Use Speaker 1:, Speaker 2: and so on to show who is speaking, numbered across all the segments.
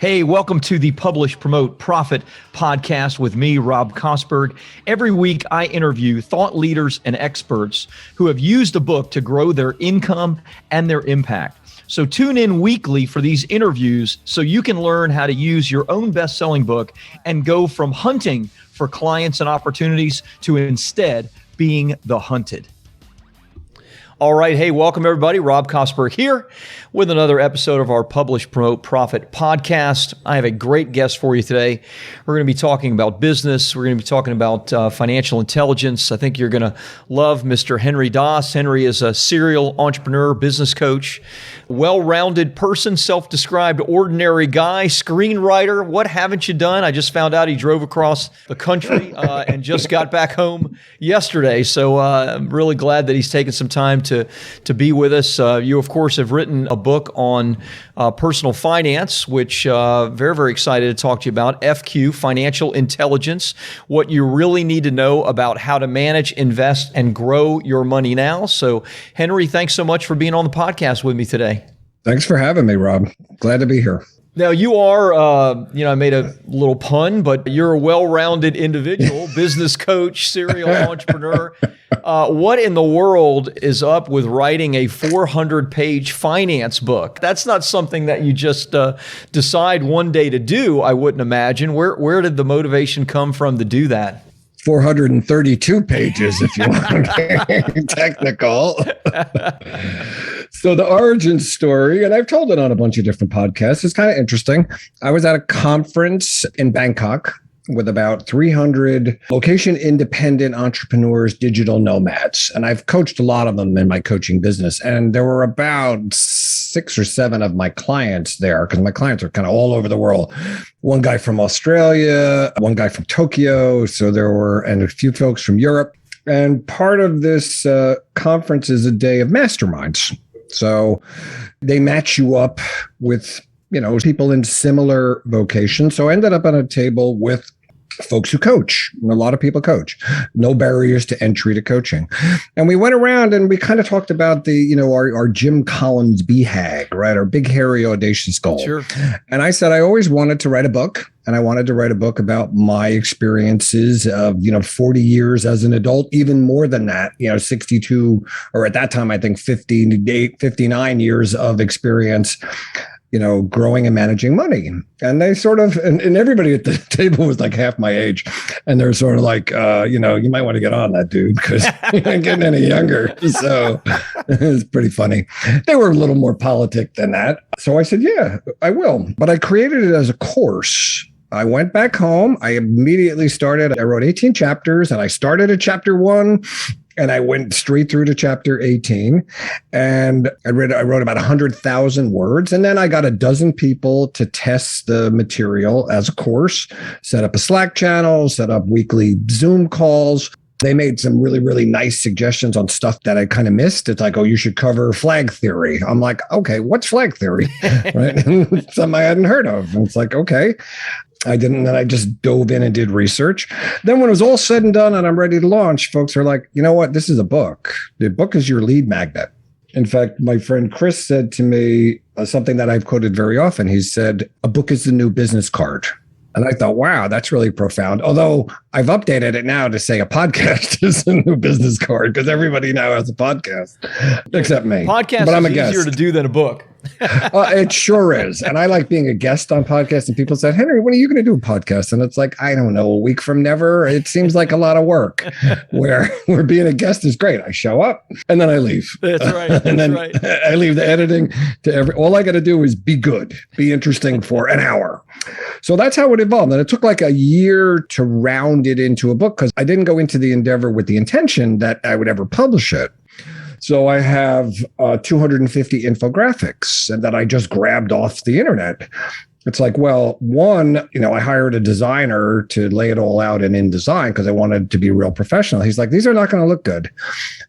Speaker 1: Hey, welcome to the Publish, Promote, Profit podcast with me, Rob Kosberg. Every week, I interview thought leaders and experts who have used a book to grow their income and their impact. So tune in weekly for these interviews so you can learn how to use your own best-selling book and go from hunting for clients and opportunities to instead being the hunted. All right. Hey, welcome everybody. Rob Kosberg here with another episode of our Publish, Promote, Profit podcast. I have a great guest for you today. We're going to be talking about business. We're going to be talking about financial intelligence. I think you're going to love Mr. Henry Daas. Henry is a serial entrepreneur, business coach, well-rounded person, self-described ordinary guy, screenwriter. What haven't you done? I just found out he drove across the country and just got back home yesterday. So I'm really glad that he's taken some time to be with us. You, of course, have written a book on personal finance, which very, very excited to talk to you about. FQ, Financial Intelligence, what you really need to know about how to manage, invest, and grow your money now. So, Henry, thanks so much for being on the podcast with me today.
Speaker 2: Thanks for having me, Rob. Glad to be here.
Speaker 1: Now, you are, I made a little pun, but you're a well-rounded individual, business coach, serial entrepreneur. What in the world is up with writing a 400-page finance book? That's not something that you just decide one day to do, I wouldn't imagine. Where did the motivation come from to do that?
Speaker 2: 432 pages, if you want to get technical. So the origin story, and I've told it on a bunch of different podcasts, is kind of interesting. I was at a conference in Bangkok with about 300 location-independent entrepreneurs, digital nomads. And I've coached a lot of them in my coaching business. And there were about 6 or 7 of my clients there, because my clients are kind of all over the world. One guy from Australia, one guy from Tokyo. So there were, and a few folks from Europe. And part of this conference is a day of masterminds. So they match you up with, people in similar vocations. So I ended up on a table with folks who coach. A lot of people coach. No barriers to entry to coaching. And we went around and we kind of talked about our Jim Collins BHAG, right? Our big, hairy, audacious goal.
Speaker 1: Sure.
Speaker 2: And I said, I always wanted to write a book. And I wanted to write a book about my experiences of, 40 years as an adult, even more than that, 62, or at that time, I think 59 years of experience, growing and managing money. And they sort of, and everybody at the table was like half my age. And they're sort of like, you might want to get on that, dude, because you're not getting any younger. So it's pretty funny. They were a little more politic than that. So I said, yeah, I will. But I created it as a course. I went back home. I immediately started. I wrote 18 chapters and I started at chapter 1 and I went straight through to chapter 18. And I wrote about 100,000 words. And then I got a dozen people to test the material as a course, set up a Slack channel, set up weekly Zoom calls. They made some really, really nice suggestions on stuff that I kind of missed. It's like, oh, you should cover flag theory. I'm like, okay, what's flag theory? Right? Something I hadn't heard of. And it's like, okay. I didn't, and I just dove in and did research. Then when it was all said and done and I'm ready to launch, folks are like, you know what? This is a book. The book is your lead magnet. In fact, my friend Chris said to me something that I've quoted very often. He said, a book is the new business card. And I thought, wow, that's really profound. Although I've updated it now to say a podcast is a new business card because everybody now has a podcast, except me.
Speaker 1: Podcast
Speaker 2: but I'm
Speaker 1: is easier to do than a book.
Speaker 2: It sure is. And I like being a guest on podcasts. And people said, Henry, when are you going to do a podcast? And it's like, I don't know, a week from never. It seems like a lot of work where being a guest is great. I show up and then I leave.
Speaker 1: That's right.
Speaker 2: And then I leave the editing to all I got to do is be good, be interesting for an hour. So that's how it evolved. And it took like a year to round it into a book because I didn't go into the endeavor with the intention that I would ever publish it. So I have 250 infographics and that I just grabbed off the internet. It's like, well, one, I hired a designer to lay it all out in InDesign because I wanted to be real professional. He's like, these are not going to look good.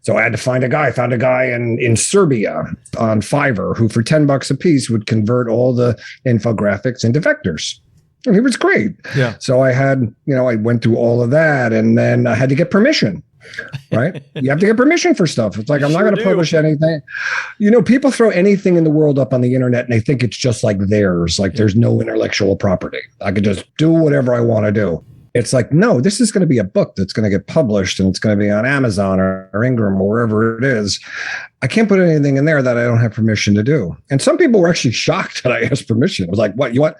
Speaker 2: So I had to find a guy. I found a guy in Serbia on Fiverr who for $10 a piece would convert all the infographics into vectors. And he was great.
Speaker 1: Yeah.
Speaker 2: So I had, I went through all of that and then I had to get permission right? You have to get permission for stuff. It's like, I'm not going to publish anything. People throw anything in the world up on the internet and they think it's just like theirs. Like there's no intellectual property. I could just do whatever I want to do. It's like, no, this is going to be a book that's going to get published and it's going to be on Amazon or Ingram or wherever it is. I can't put anything in there that I don't have permission to do. And some people were actually shocked that I asked permission. It was like, what, you want,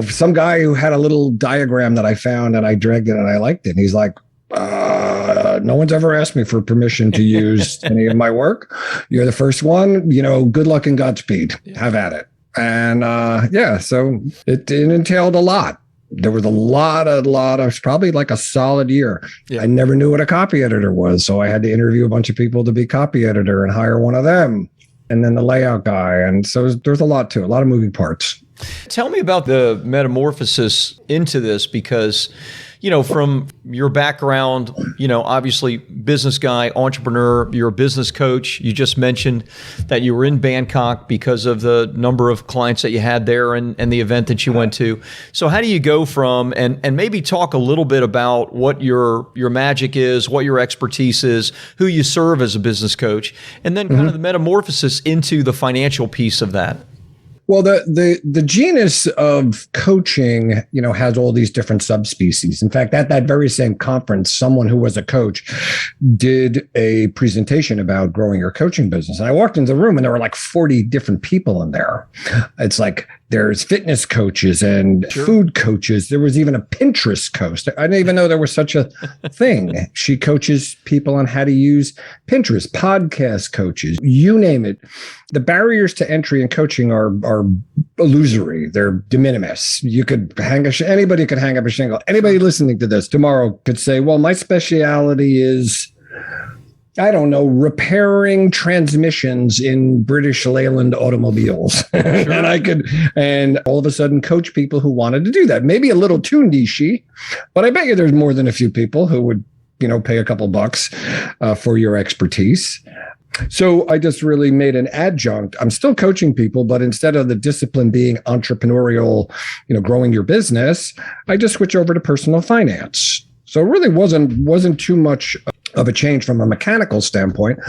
Speaker 2: some guy who had a little diagram that I found and I dragged it and I liked it. And he's like, no one's ever asked me for permission to use any of my work. You're the first one, good luck and Godspeed. Have at it. And so it entailed a lot. There was a lot of probably like a solid year. Yeah. I never knew what a copy editor was. So I had to interview a bunch of people to be copy editor and hire one of them. And then the layout guy. And so there's a lot to it, a lot of moving parts.
Speaker 1: Tell me about the metamorphosis into this, because from your background, obviously business guy, entrepreneur, you're a business coach. You just mentioned that you were in Bangkok because of the number of clients that you had there and the event that you went to. So how do you go from, and maybe talk a little bit about what your magic is, what your expertise is, who you serve as a business coach, and then kind of the metamorphosis into the financial piece of that?
Speaker 2: Well, the genus of coaching, has all these different subspecies. In fact, at that very same conference, someone who was a coach did a presentation about growing your coaching business. And I walked into the room and there were like 40 different people in there. It's like there's fitness coaches and food coaches. There was even a Pinterest coach. I didn't even know there was such a thing. She coaches people on how to use Pinterest, podcast coaches, you name it. The barriers to entry in coaching are illusory. They're de minimis. You could anybody could hang up a shingle. Anybody listening to this tomorrow could say, well, my specialty is, I don't know, repairing transmissions in British Leyland automobiles. And all of a sudden coach people who wanted to do that. Maybe a little too niche-y, but I bet you there's more than a few people who would, pay a couple bucks for your expertise. So I just really made an adjunct. I'm still coaching people, but instead of the discipline being entrepreneurial, growing your business, I just switch over to personal finance. So it really wasn't too much of a change from a mechanical standpoint,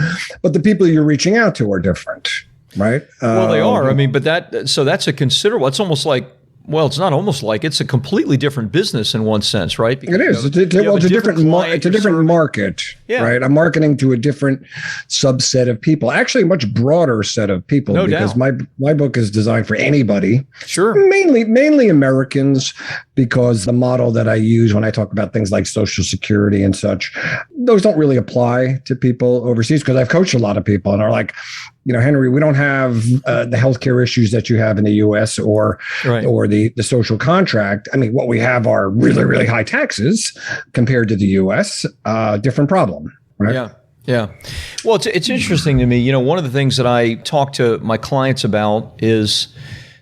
Speaker 2: but the people you're reaching out to are different, right?
Speaker 1: Well, they are. I mean, but that's a considerable, it's almost like, well, it's not almost like, it's a completely different business in one sense, right?
Speaker 2: Because it is. It's a different market, right? I'm marketing to a different subset of people, actually a much broader set of people, because my book is designed for anybody. Sure. Mainly Americans, because the model that I use when I talk about things like Social Security and such, those don't really apply to people overseas, because I've coached a lot of people and are like, Henry, we don't have the healthcare issues that you have in the U.S. or the social contract. I mean, what we have are really, really high taxes compared to the U.S. Different problem, right?
Speaker 1: Yeah. Yeah. Well, it's interesting to me. One of the things that I talk to my clients about is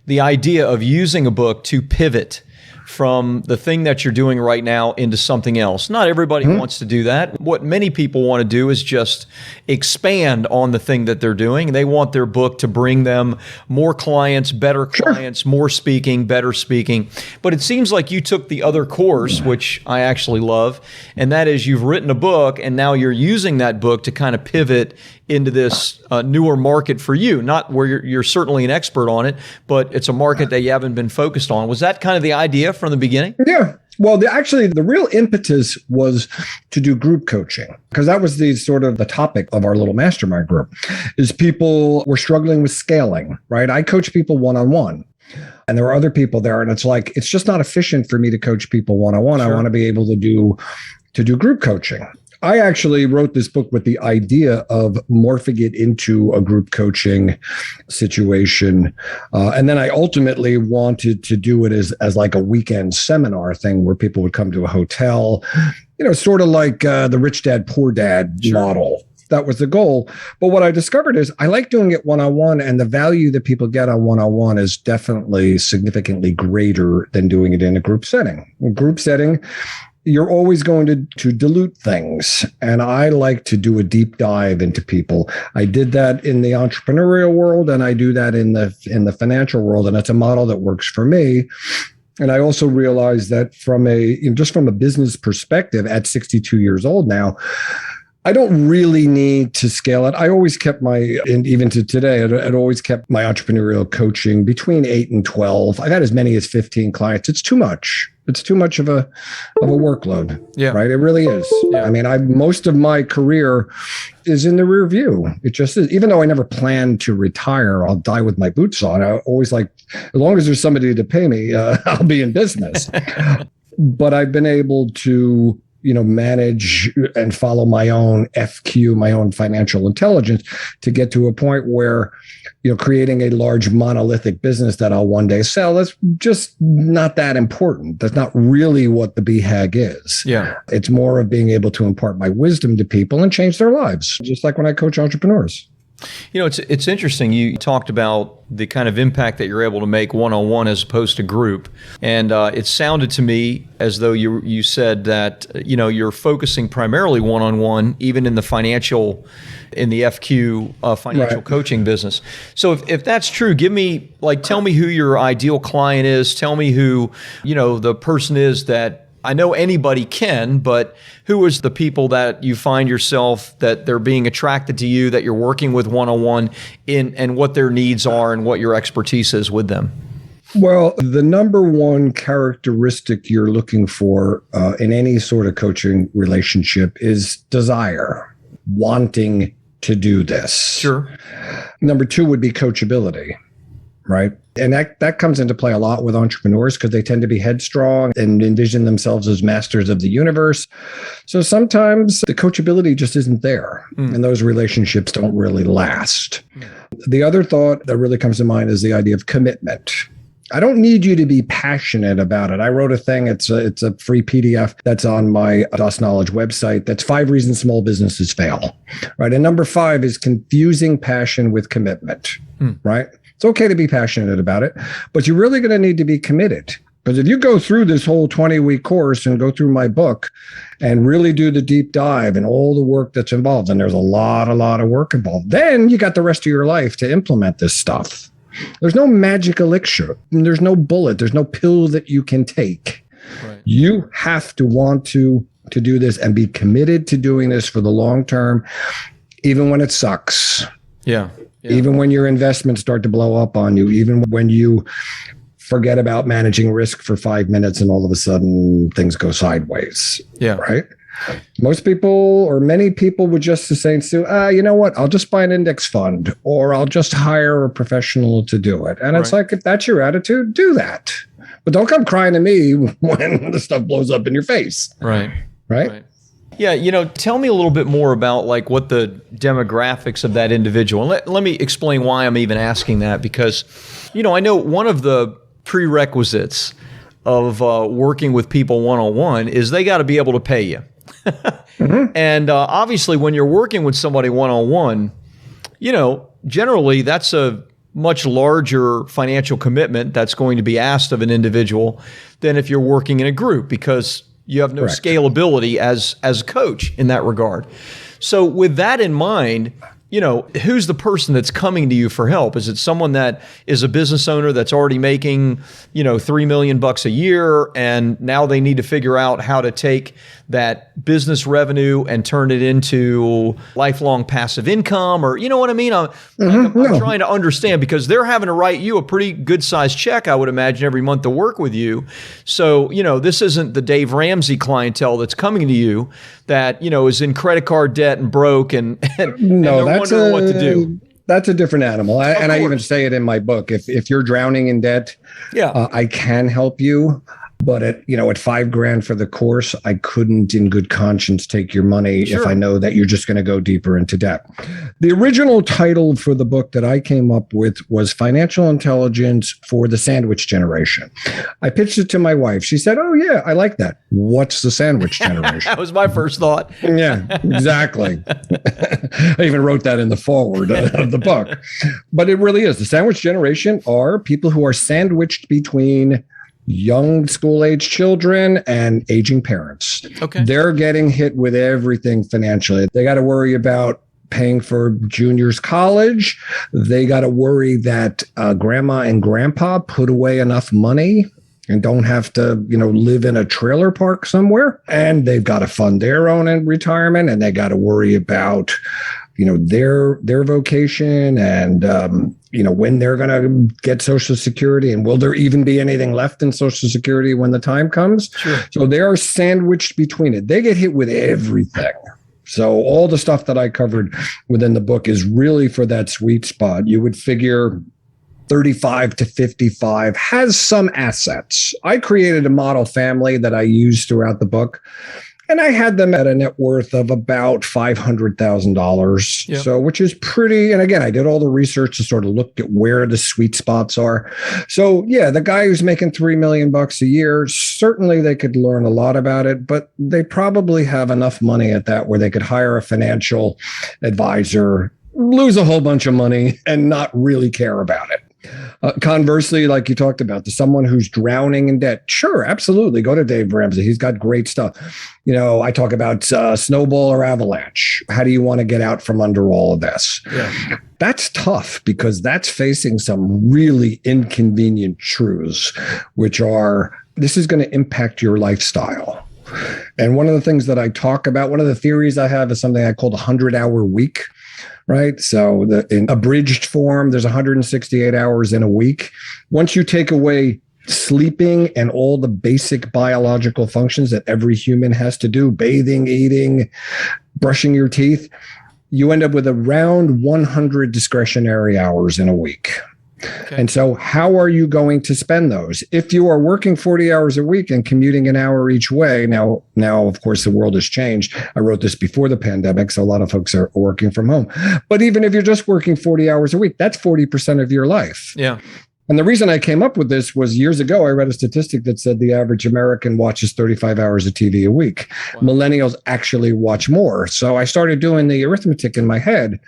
Speaker 1: the idea of using a book to pivot from the thing that you're doing right now into something else. Not everybody wants to do that. What many people want to do is just expand on the thing that they're doing. They want their book to bring them more clients, better clients, more speaking, better speaking. But it seems like you took the other course, which I actually love, and that is you've written a book and now you're using that book to kind of pivot into this newer market for you, not where you're certainly an expert on it, but it's a market that you haven't been focused on. Was that kind of the idea from the beginning?
Speaker 2: Yeah. Well, the real impetus was to do group coaching, because that was the topic of our little mastermind group, is people were struggling with scaling, right? I coach people one-on-one. And there were other people there, and it's like, it's just not efficient for me to coach people one-on-one. Sure. I want to be able to do group coaching. I actually wrote this book with the idea of morphing it into a group coaching situation. And then I ultimately wanted to do it as like a weekend seminar thing where people would come to a hotel, sort of like the Rich Dad, Poor Dad model. That was the goal. But what I discovered is I like doing it one-on-one, and the value that people get on one-on-one is definitely significantly greater than doing it in a group setting. In group setting, you're always going to dilute things. And I like to do a deep dive into people. I did that in the entrepreneurial world, and I do that in the financial world. And it's a model that works for me. And I also realized that from a business perspective at 62 years old now, I don't really need to scale it. I always kept and even to today, I'd always kept my entrepreneurial coaching between 8 and 12. I've had as many as 15 clients. It's too much. It's too much of a workload. Yeah. Right. It really is. Yeah. I mean, most of my career is in the rear view. It just is. Even though I never planned to retire, I'll die with my boots on. I always as long as there's somebody to pay me, I'll be in business. But I've been able to manage and follow my own FQ, my own financial intelligence, to get to a point where, creating a large monolithic business that I'll one day sell, that's just not that important. That's not really what the BHAG is. Yeah. It's more of being able to impart my wisdom to people and change their lives, just like when I coach entrepreneurs.
Speaker 1: It's interesting. You talked about the kind of impact that you're able to make one-on-one as opposed to group. And it sounded to me as though you said that, you're focusing primarily one-on-one, even in the FQ financial coaching business. So if that's true, tell me who your ideal client is. Tell me who, the person is that I know anybody can, but who is the people that you find yourself that they're being attracted to you, that you're working with one-on-one and what their needs are and what your expertise is with them?
Speaker 2: Well, the number one characteristic you're looking for in any sort of coaching relationship is desire, wanting to do this.
Speaker 1: Sure.
Speaker 2: Number two would be coachability. Right. And that comes into play a lot with entrepreneurs because they tend to be headstrong and envision themselves as masters of the universe. So sometimes the coachability just isn't there and those relationships don't really last. The other thought that really comes to mind is the idea of commitment. I don't need you to be passionate about it. I wrote a thing. It's a free PDF that's on my DOS Knowledge website. That's 5 reasons small businesses fail. Right. And number 5 is confusing passion with commitment. Right. It's okay to be passionate about it, but you're really going to need to be committed. Because if you go through this whole 20-week course and go through my book and really do the deep dive and all the work that's involved, and there's a lot of work involved, then you got the rest of your life to implement this stuff. There's no magic elixir. There's no bullet. There's no pill that you can take. Right. You have to want to do this and be committed to doing this for the long term, even when it sucks. Yeah. Even when your investments start to blow up on you, even when you forget about managing risk for 5 minutes and all of a sudden things go sideways. Yeah. Right. Most people or many people would just say, you know what? I'll just buy an index fund or I'll just hire a professional to do it. And it's like, if that's your attitude, do that. But don't come crying to me when the stuff blows up in your face. Right.
Speaker 1: Yeah, tell me a little bit more about what the demographics of that individual. Let me explain why I'm even asking that, because, I know one of the prerequisites of working with people one-on-one is they got to be able to pay you. And obviously, when you're working with somebody one-on-one, generally that's a much larger financial commitment that's going to be asked of an individual than if you're working in a group, because you have no scalability as a coach in that regard. So with that in mind, who's the person that's coming to you for help? Is it someone that is a business owner that's already making, $3 million a year, and now they need to figure out how to take that business revenue and turn it into lifelong passive income? Or, you know what I mean? I'm trying to understand, because they're having to write you a pretty good sized check, I would imagine, every month to work with you. So, this isn't the Dave Ramsey clientele that's coming to you that, is in credit card debt and broke and they're wondering what to do.
Speaker 2: That's a different animal. I even say it in my book. If you're drowning in debt, I can help you. But at $5,000 for the course, I couldn't in good conscience take your money if I know that you're just going to go deeper into debt. The original title for the book that I came up with was Financial Intelligence for the Sandwich Generation. I pitched it to my wife. She said, "Oh yeah, I like that. What's the sandwich generation?"
Speaker 1: That was my first thought.
Speaker 2: Yeah, exactly. I even wrote that in the foreword of the book. But it really is. The sandwich generation are people who are sandwiched between young school-age children and aging parents. Okay. They're getting hit with everything financially. They got to worry about paying for juniors' college. They got to worry that grandma and grandpa put away enough money and don't have to, live in a trailer park somewhere. And they've got to fund their own retirement, and they got to worry about, their vocation and, when they're going to get Social Security, and will there even be anything left in Social Security when the time comes?
Speaker 1: Sure.
Speaker 2: So they are sandwiched between it. They get hit with everything. So all the stuff that I covered within the book is really for that sweet spot. You would figure 35 to 55 has some assets. I created a model family that I used throughout the book, and I had them at a net worth of about $500,000.
Speaker 1: Yep.
Speaker 2: So, which is pretty. And again, I did all the research to sort of look at where the sweet spots are. So, yeah, the guy who's making $3 million a year, certainly they could learn a lot about it, but they probably have enough money at that where they could hire a financial advisor, lose a whole bunch of money, and not really care about it. Conversely, like you talked about, to someone who's drowning in debt, sure, absolutely, go to Dave Ramsey. He's got great stuff. I talk about snowball or avalanche. How do you want to get out from under all of this?
Speaker 1: Yeah.
Speaker 2: That's tough because that's facing some really inconvenient truths, which are, this is going to impact your lifestyle. And one of the things that I talk about, one of the theories I have is something I call the 100-hour week. Right. So in abridged form, there's 168 hours in a week. Once you take away sleeping and all the basic biological functions that every human has to do, bathing, eating, brushing your teeth, you end up with around 100 discretionary hours in a week. Okay. And so how are you going to spend those? If you are working 40 hours a week and commuting an hour each way, now, of course, the world has changed. I wrote this before the pandemic, so a lot of folks are working from home. But even if you're just working 40 hours a week, that's 40% of your life.
Speaker 1: Yeah.
Speaker 2: And the reason I came up with this was years ago, I read a statistic that said the average American watches 35 hours of TV a week. Wow. Millennials actually watch more. So I started doing the arithmetic in my head.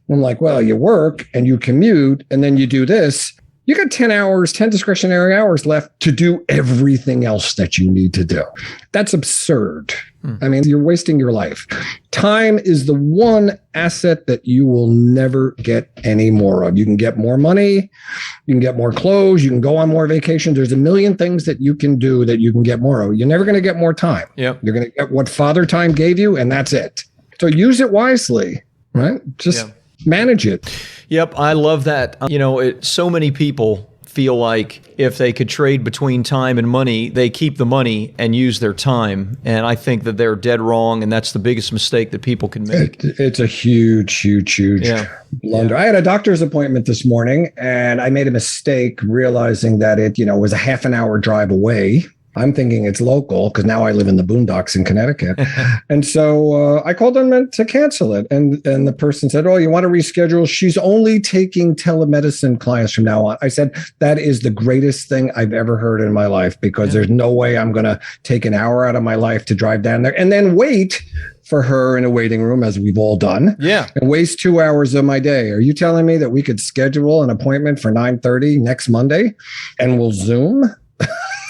Speaker 2: I'm like, well, you work and you commute and then you do this. You got 10 discretionary hours left to do everything else that you need to do. That's absurd. I mean, you're wasting your life. Time is the one asset that you will never get any more of. You can get more money, you can get more clothes, you can go on more vacations. There's a million things that you can do that you can get more of. You're never going to get more time.
Speaker 1: Yep.
Speaker 2: You're going to get what Father Time gave you, and that's it. So use it wisely, right? Just manage it.
Speaker 1: Yep. I love that. So many people feel like if they could trade between time and money, they keep the money and use their time. And I think that they're dead wrong. And that's the biggest mistake that people can make.
Speaker 2: It's a huge blunder. Yeah. I had a doctor's appointment this morning and I made a mistake realizing that it, was a half an hour drive away. I'm thinking it's local because now I live in the boondocks in Connecticut. And so I called them to cancel it. And the person said, oh, you want to reschedule? She's only taking telemedicine clients from now on. I said, that is the greatest thing I've ever heard in my life because there's no way I'm going to take an hour out of my life to drive down there and then wait for her in a waiting room, as we've all done.
Speaker 1: Yeah. And
Speaker 2: waste 2 hours of my day. Are you telling me that we could schedule an appointment for 9:30 next Monday and we'll Zoom?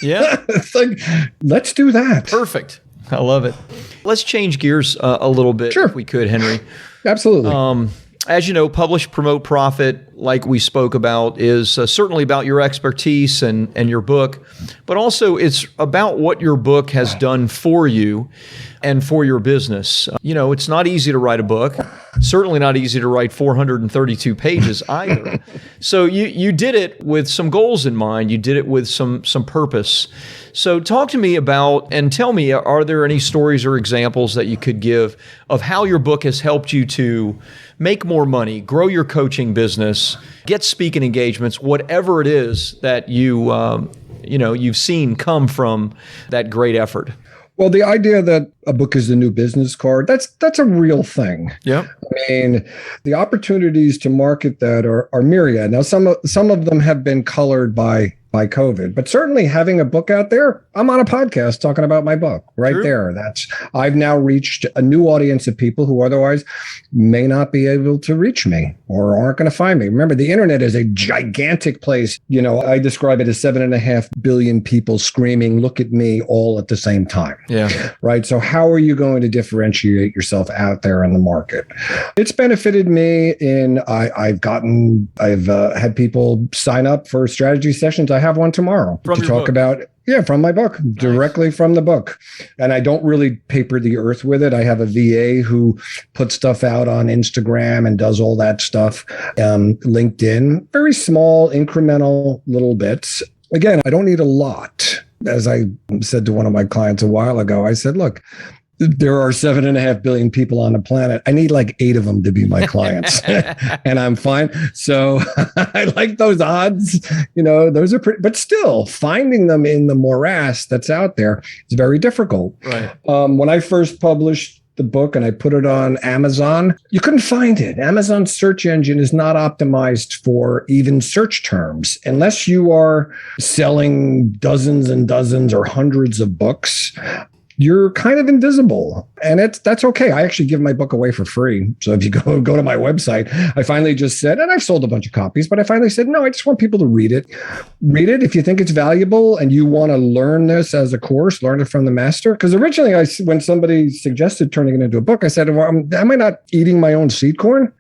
Speaker 1: Yeah.
Speaker 2: It's like, let's do that.
Speaker 1: Perfect. I love it. Let's change gears a little bit if we could, Henry.
Speaker 2: Absolutely.
Speaker 1: As you know, Publish, Promote, Profit, like we spoke about, is certainly about your expertise and your book, but also it's about what your book has done for you and for your business. It's not easy to write a book. Certainly not easy to write 432 pages either. So you did it with some goals in mind. You did it with some purpose. So talk to me about, and tell me, are there any stories or examples that you could give of how your book has helped you to make more money, grow your coaching business, get speaking engagements, whatever it is that you've seen come from that great effort?
Speaker 2: Well, the idea that a book is the new business card, that's a real thing.
Speaker 1: Yeah.
Speaker 2: I mean, the opportunities to market that are myriad. Now, some of them have been colored by COVID, but certainly having a book out there, I'm on a podcast talking about my book right True. There. I've now reached a new audience of people who otherwise may not be able to reach me or aren't going to find me. Remember, the internet is a gigantic place. I describe it as 7.5 billion people screaming, look at me, all at the same time.
Speaker 1: Yeah.
Speaker 2: Right. So how are you going to differentiate yourself out there in the market? It's benefited me I've had people sign up for strategy sessions I have one tomorrow
Speaker 1: From
Speaker 2: to
Speaker 1: your
Speaker 2: talk
Speaker 1: book.
Speaker 2: about. Yeah, from my book, directly from the book. And I don't really paper the earth with it. I have a VA who puts stuff out on Instagram and does all that stuff. LinkedIn, very small, incremental little bits. Again, I don't need a lot. As I said to one of my clients a while ago, I said, look, there are 7.5 billion people on the planet. I need like 8 of them to be my clients and I'm fine. So I like those odds, those are pretty, but still finding them in the morass that's out there is very difficult.
Speaker 1: Right.
Speaker 2: When I first published the book and I put it on Amazon, you couldn't find it. Amazon's search engine is not optimized for even search terms. Unless you are selling dozens and dozens or hundreds of books, you're kind of invisible, and that's okay. I actually give my book away for free. So if you go to my website, I finally just said, and I've sold a bunch of copies, but I finally said, no, I just want people to read it. Read it if you think it's valuable and you want to learn this as a course, learn it from the master. Because originally, when somebody suggested turning it into a book, I said, well, am I not eating my own seed corn?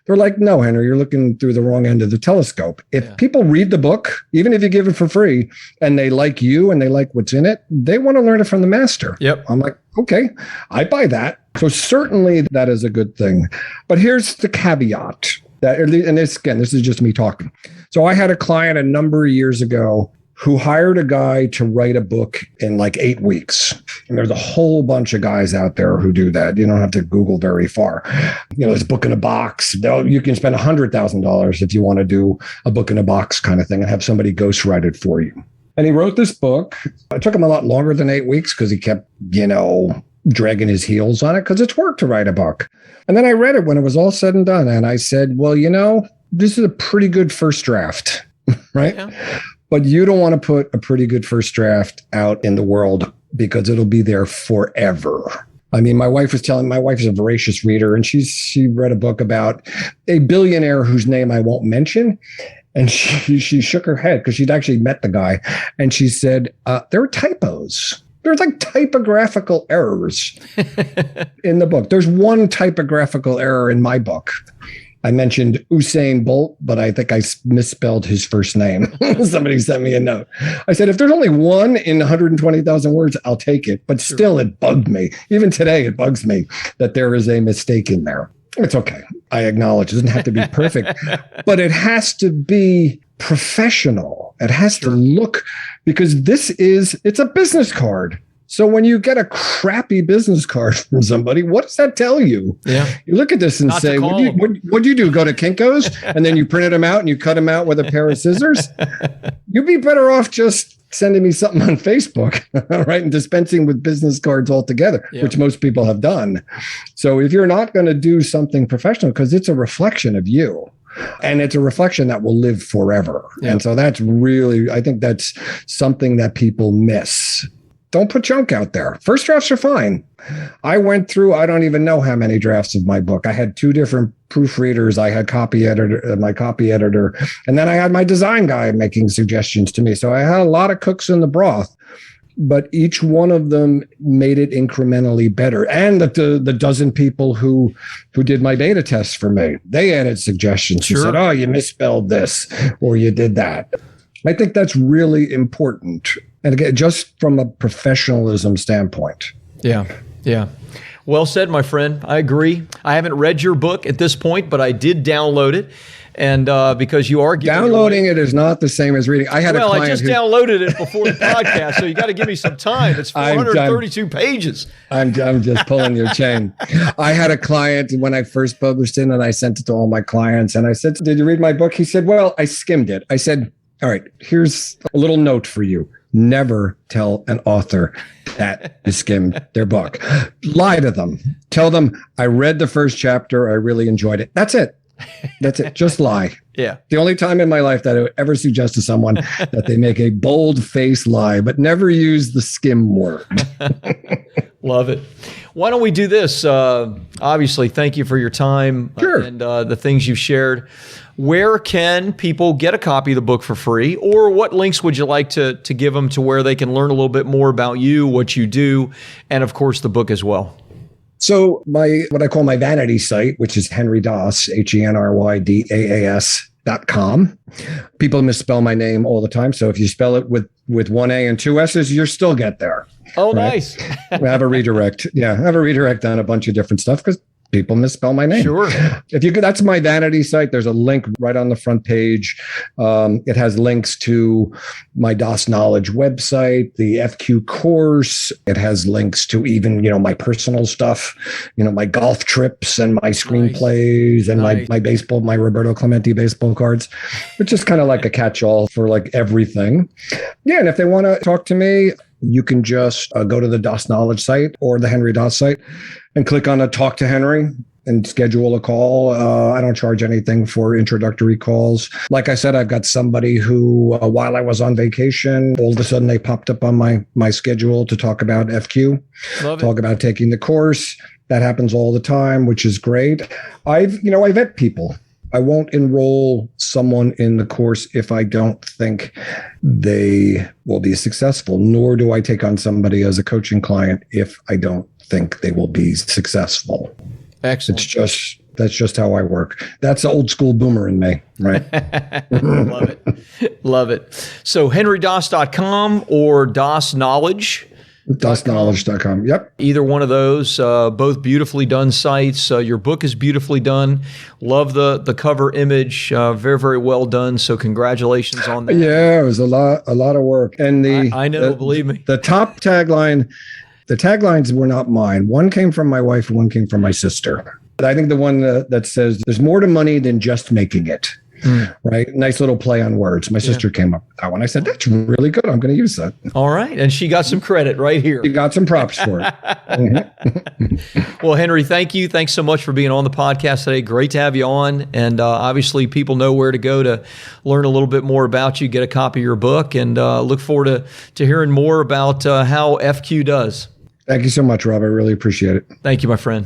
Speaker 2: They're like, no, Henry, you're looking through the wrong end of the telescope. If people read the book, even if you give it for free, and they like you and they like what's in it, they want to learn it from the master.
Speaker 1: Yep.
Speaker 2: I'm like, okay, I buy that. So certainly that is a good thing. But here's the caveat. And this is just me talking. So I had a client a number of years ago who hired a guy to write a book in like 8 weeks. And there's a whole bunch of guys out there who do that. You don't have to Google very far. It's a book in a box. You can spend $100,000 if you want to do a book in a box kind of thing and have somebody ghostwrite it for you. And he wrote this book. It took him a lot longer than 8 weeks because he kept, dragging his heels on it because it's work to write a book. And then I read it when it was all said and done. And I said, well, this is a pretty good first draft, right? Yeah. But you don't want to put a pretty good first draft out in the world because it'll be there forever. I mean, my wife is a voracious reader, and she read a book about a billionaire whose name I won't mention. And she shook her head because she'd actually met the guy. And she said, there are typos. There's like typographical errors in the book. There's one typographical error in my book. I mentioned Usain Bolt, but I think I misspelled his first name. Somebody sent me a note. I said, if there's only one in 120,000 words, I'll take it. But still, it bugged me. Even today, it bugs me that there is a mistake in there. It's okay. I acknowledge it doesn't have to be perfect, but it has to be professional. It has to look, because it's a business card. So when you get a crappy business card from somebody, what does that tell you? Yeah. You look at this and say, what'd you do? Go to Kinko's and then you printed them out and you cut them out with a pair of scissors? You'd be better off just sending me something on Facebook, right? And dispensing with business cards altogether, which most people have done. So if you're not going to do something professional, because it's a reflection of you. And it's a reflection that will live forever. Yeah. And so that's really, I think that's something that people miss. Don't put junk out there. First drafts are fine. I went through, I don't even know how many drafts of my book. I had 2 different proofreaders. I had my copy editor, and then I had my design guy making suggestions to me. So I had a lot of cooks in the broth, but each one of them made it incrementally better. And the dozen people who did my beta tests for me, they added suggestions. Sure. Who said, oh, you misspelled this, or you did that. I think that's really important. And again, just from a professionalism standpoint. Yeah.
Speaker 1: Yeah. Well said, my friend. I agree. I haven't read your book at this point, but I did download it. And because you are
Speaker 2: downloading it is not the same as reading. I just
Speaker 1: downloaded it before the podcast, so you got to give me some time. It's 432 pages.
Speaker 2: I'm just pulling your chain. I had a client when I first published it, and I sent it to all my clients. And I said, "Did you read my book?" He said, "Well, I skimmed it." I said, "All right, here's a little note for you. Never tell an author that you skimmed their book. Lie to them. Tell them, I read the first chapter. I really enjoyed it. That's it. That's it. Just lie."
Speaker 1: Yeah.
Speaker 2: The only time in my life that I would ever suggest to someone that they make a bold-faced lie, but never use the skim word.
Speaker 1: Love it. Why don't we do this? Obviously, thank you for your time.
Speaker 2: Sure.
Speaker 1: And the things you've shared. Where can people get a copy of the book for free? Or what links would you like to give them to where they can learn a little bit more about you, what you do, and of course, the book as well?
Speaker 2: So what I call my vanity site, which is Henry Daas, HenryDaas, henrydaas.com. People misspell my name all the time. So if you spell it with one A and two S's, you'll still get there.
Speaker 1: Oh,
Speaker 2: right?
Speaker 1: nice.
Speaker 2: We have a redirect. Yeah, I have a redirect on a bunch of different stuff because people misspell my name.
Speaker 1: Sure.
Speaker 2: If you could, that's my vanity site. There's a link right on the front page. It has links to my DOS Knowledge website, the FQ course. It has links to even, my personal stuff, my golf trips and my screenplays and my baseball, my Roberto Clemente baseball cards. It's just kind of like a catch-all for like everything. Yeah. And if they want to talk to me, you can just go to the DOS Knowledge site or the Henry Daas site and click on a Talk to Henry and schedule a call. I don't charge anything for introductory calls. Like I said, I've got somebody who, while I was on vacation, all of a sudden they popped up on my schedule to talk about FQ, talk about taking the course. That happens all the time, which is great. I vet people. I won't enroll someone in the course if I don't think they will be successful, nor do I take on somebody as a coaching client if I don't think they will be successful.
Speaker 1: Excellent.
Speaker 2: That's just how I work. That's the old school boomer in me, right?
Speaker 1: Love it. Love it. So henrydaas.com or DOS Knowledge.
Speaker 2: DOSknowledge.com. Yep.
Speaker 1: Either one of those, both beautifully done sites. Your book is beautifully done. Love the cover image. Very, very well done. So congratulations on that.
Speaker 2: Yeah, it was a lot of work. And
Speaker 1: I know, believe me.
Speaker 2: The top tagline, the taglines were not mine. One came from my wife, one came from my sister. I think the one that says there's more to money than just making it. Right. Nice little play on words. My sister came up with that one. I said, that's really good. I'm going to use that.
Speaker 1: All right. And she got some credit right here.
Speaker 2: She got some props for it.
Speaker 1: Well, Henry, thank you. Thanks so much for being on the podcast today. Great to have you on. And obviously people know where to go to learn a little bit more about you, get a copy of your book, and look forward to hearing more about how FQ does.
Speaker 2: Thank you so much, Rob. I really appreciate it.
Speaker 1: Thank you, my friend.